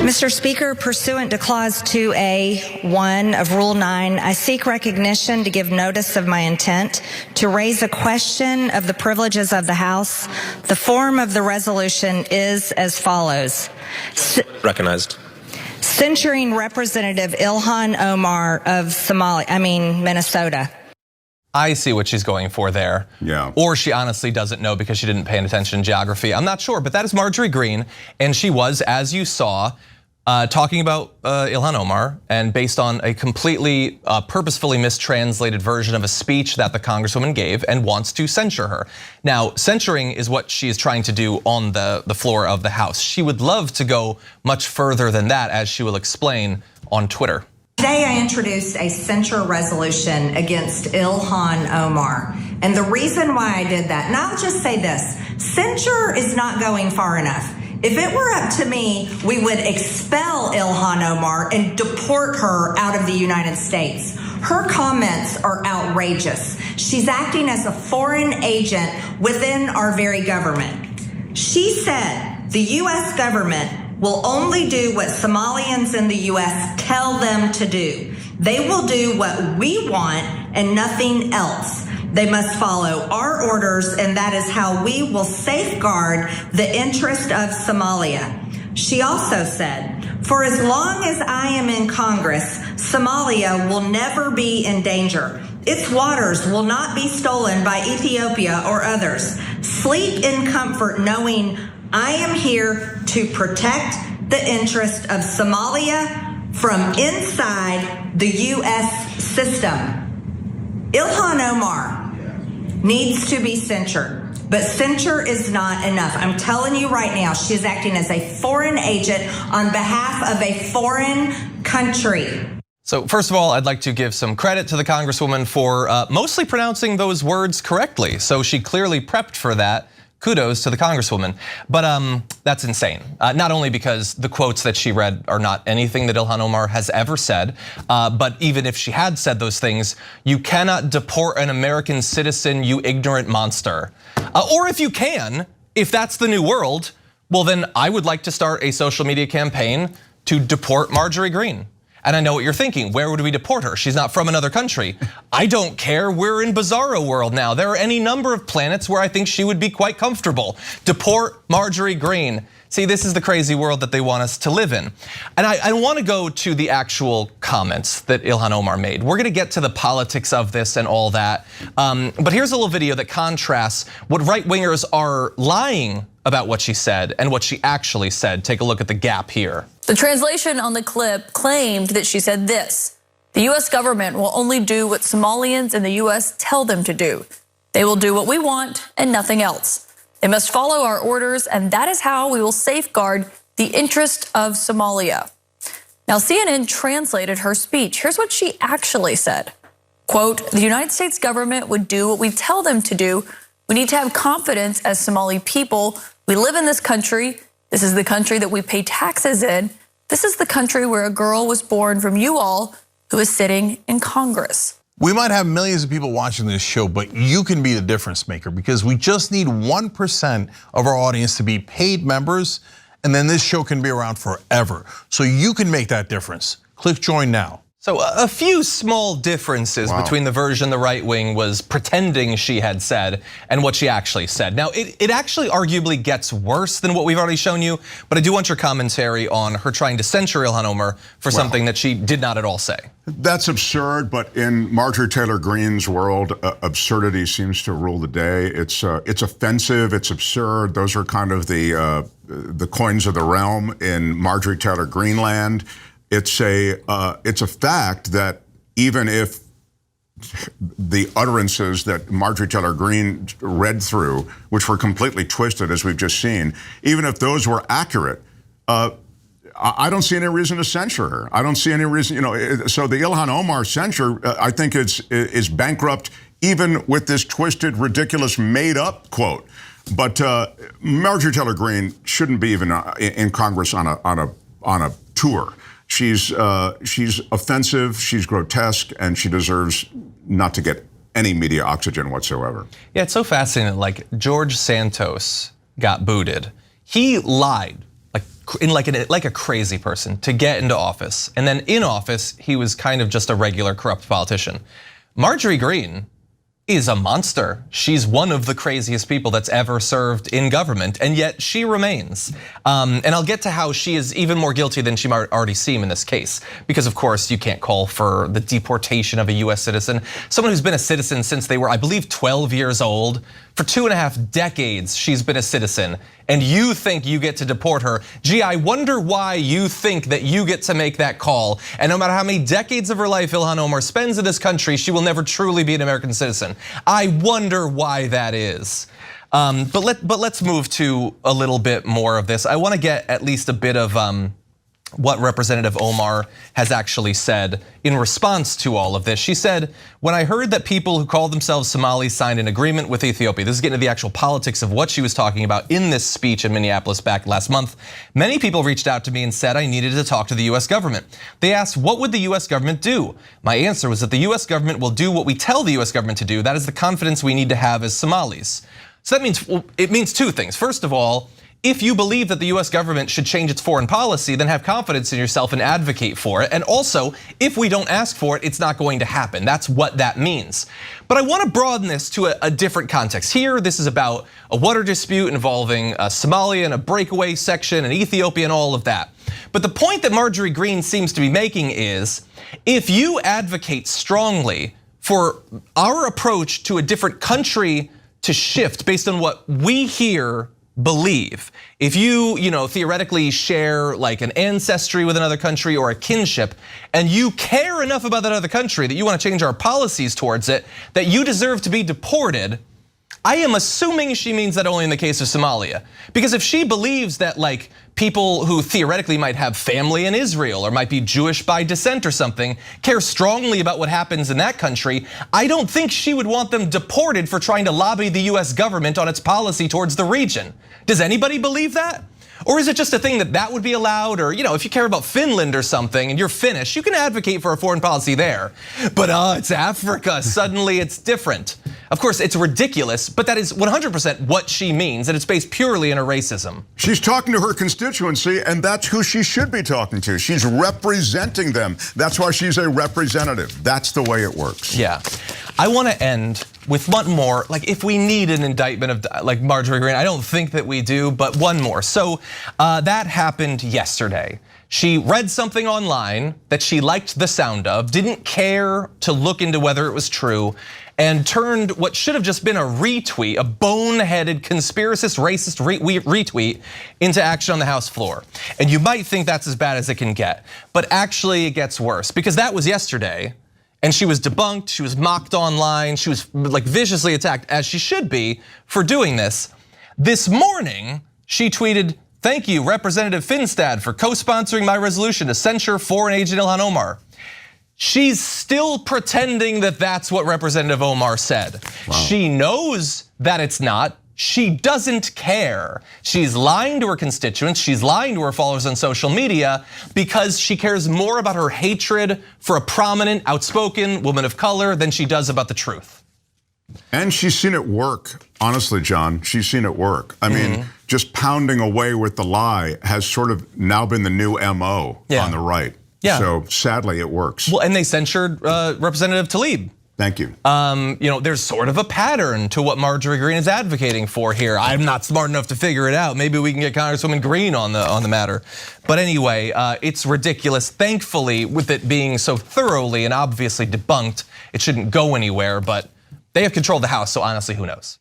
Mr. Speaker, pursuant to Clause 2A.1 of Rule 9, I seek recognition to give notice of my intent to raise a question of the privileges of the House. The form of the resolution is as follows. Recognized. Censuring Representative Ilhan Omar of Minnesota. I see what she's going for there. Yeah. Or she honestly doesn't know because she didn't pay attention to geography. I'm not sure, but that is Marjorie Greene, and she was, as you saw, talking about Ilhan Omar, and based on a completely purposefully mistranslated version of a speech that the Congresswoman gave, and wants to censure her. Now, censuring is what she is trying to do on the floor of the House. She would love to go much further than that, as she will explain on Twitter. Today I introduced a censure resolution against Ilhan Omar. And the reason why I did that, and I'll just say this, censure is not going far enough. If it were up to me, we would expel Ilhan Omar and deport her out of the United States. Her comments are outrageous. She's acting as a foreign agent within our very government. She said the U.S. government will only do what Somalians in the U.S. tell them to do. They will do what we want and nothing else. They must follow our orders, and that is how we will safeguard the interest of Somalia. She also said, for as long as I am in Congress, Somalia will never be in danger. Its waters will not be stolen by Ethiopia or others. Sleep in comfort knowing I am here to protect the interest of Somalia from inside the U.S. system. Ilhan Omar needs to be censured, but censure is not enough. I'm telling you right now, she is acting as a foreign agent on behalf of a foreign country. So first of all, I'd like to give some credit to the Congresswoman for mostly pronouncing those words correctly. So she clearly prepped for that. Kudos to the Congresswoman, but that's insane. Not only because the quotes that she read are not anything that Ilhan Omar has ever said, but even if she had said those things, you cannot deport an American citizen, you ignorant monster. Or if you can, if that's the new world, well then I would like to start a social media campaign to deport Marjorie Greene. And I know what you're thinking, where would we deport her? She's not from another country. I don't care, we're in bizarro world now. There are any number of planets where I think she would be quite comfortable. Deport Marjorie Greene. See, this is the crazy world that they want us to live in. And I want to go to the actual comments that Ilhan Omar made. We're gonna get to the politics of this and all that. But here's a little video that contrasts what right-wingers are lying about what she said and what she actually said. Take a look at the gap here. The translation on the clip claimed that she said this: the US government will only do what Somalians in the US tell them to do. They will do what we want and nothing else. They must follow our orders, and that is how we will safeguard the interest of Somalia. Now, CNN translated her speech. Here's what she actually said. Quote, the United States government would do what we tell them to do. We need to have confidence as Somali people. We live in this country. This is the country that we pay taxes in. This is the country where a girl was born from you all who is sitting in Congress. We might have millions of people watching this show, but you can be the difference maker, because we just need 1% of our audience to be paid members, and then this show can be around forever. So you can make that difference. Click join now. So a few small differences between the version the right wing was pretending she had said and what she actually said. Now, it actually arguably gets worse than what we've already shown you, but I do want your commentary on her trying to censure Ilhan Omar for something that she did not at all say. That's absurd, but in Marjorie Taylor Greene's world, absurdity seems to rule the day. It's offensive, it's absurd. Those are kind of the coins of the realm in Marjorie Taylor Greene land. It's a fact that even if the utterances that Marjorie Taylor Greene read through, which were completely twisted, as we've just seen, even if those were accurate, I don't see any reason to censure her. I don't see any reason, so the Ilhan Omar censure, I think is bankrupt, even with this twisted, ridiculous, made-up quote. But Marjorie Taylor Greene shouldn't be even in Congress on a tour. She's offensive, she's grotesque, and she deserves not to get any media oxygen whatsoever. Yeah, it's so fascinating. Like George Santos got booted. He lied like like a crazy person to get into office. And then in office, he was kind of just a regular corrupt politician. Marjorie Greene is a monster. She's one of the craziest people that's ever served in government, and yet she remains. And I'll get to how she is even more guilty than she might already seem in this case. Because of course, you can't call for the deportation of a US citizen. Someone who's been a citizen since they were, I believe, 12 years old. For 2.5 decades, she's been a citizen. And you think you get to deport her. Gee, I wonder why you think that you get to make that call. And no matter how many decades of her life Ilhan Omar spends in this country, she will never truly be an American citizen. I wonder why that is. But let's move to a little bit more of this. I want to get at least a bit of what Representative Omar has actually said in response to all of this. She said, when I heard that people who call themselves Somalis signed an agreement with Ethiopia, this is getting to the actual politics of what she was talking about in this speech in Minneapolis back last month, many people reached out to me and said I needed to talk to the US government. They asked, what would the US government do? My answer was that the US government will do what we tell the US government to do. That is the confidence we need to have as Somalis. So that means, it means two things. First of all, if you believe that the US government should change its foreign policy, then have confidence in yourself and advocate for it. And also, if we don't ask for it, it's not going to happen. That's what that means. But I want to broaden this to a different context. Here, this is about a water dispute involving Somalia and a breakaway section and Ethiopia and all of that. But the point that Marjorie Greene seems to be making is, if you advocate strongly for our approach to a different country to shift based on what we here believe, if you theoretically share like an ancestry with another country or a kinship, and you care enough about that other country that you want to change our policies towards it, that you deserve to be deported, I am assuming she means that only in the case of Somalia. Because if she believes that like people who theoretically might have family in Israel or might be Jewish by descent or something care strongly about what happens in that country, I don't think she would want them deported for trying to lobby the US government on its policy towards the region. Does anybody believe that? Or is it just a thing that would be allowed? Or if you care about Finland or something and you're Finnish, you can advocate for a foreign policy there. But it's Africa, suddenly it's different. Of course, it's ridiculous, but that is 100% what she means, and it's based purely in her racism. She's talking to her constituency, and that's who she should be talking to. She's representing them. That's why she's a representative. That's the way it works. Yeah. I want to end with one more, like if we need an indictment of like Marjorie Greene, I don't think that we do, but one more. So that happened yesterday. She read something online that she liked the sound of, didn't care to look into whether it was true, and turned what should have just been a retweet, a boneheaded, conspiracist, racist retweet into action on the House floor. And you might think that's as bad as it can get, but actually it gets worse, because that was yesterday. And she was debunked, she was mocked online, she was like viciously attacked, as she should be, for doing this. This morning, she tweeted, "Thank you, Representative Finstad, for co-sponsoring my resolution to censure foreign agent Ilhan Omar." She's still pretending that that's what Representative Omar said. Wow. She knows that it's not. She doesn't care. She's lying to her constituents, she's lying to her followers on social media because she cares more about her hatred for a prominent, outspoken woman of color than she does about the truth. And she's seen it work, honestly, John, she's seen it work. I mean, just pounding away with the lie has sort of now been the new MO on the right. Yeah. So sadly, it works. Well, and they censured Representative Tlaib. Thank you. There's sort of a pattern to what Marjorie Greene is advocating for here. I'm not smart enough to figure it out. Maybe we can get Congresswoman Greene on the matter. But anyway, it's ridiculous. Thankfully, with it being so thoroughly and obviously debunked, it shouldn't go anywhere. But they have control of the House, so honestly, who knows?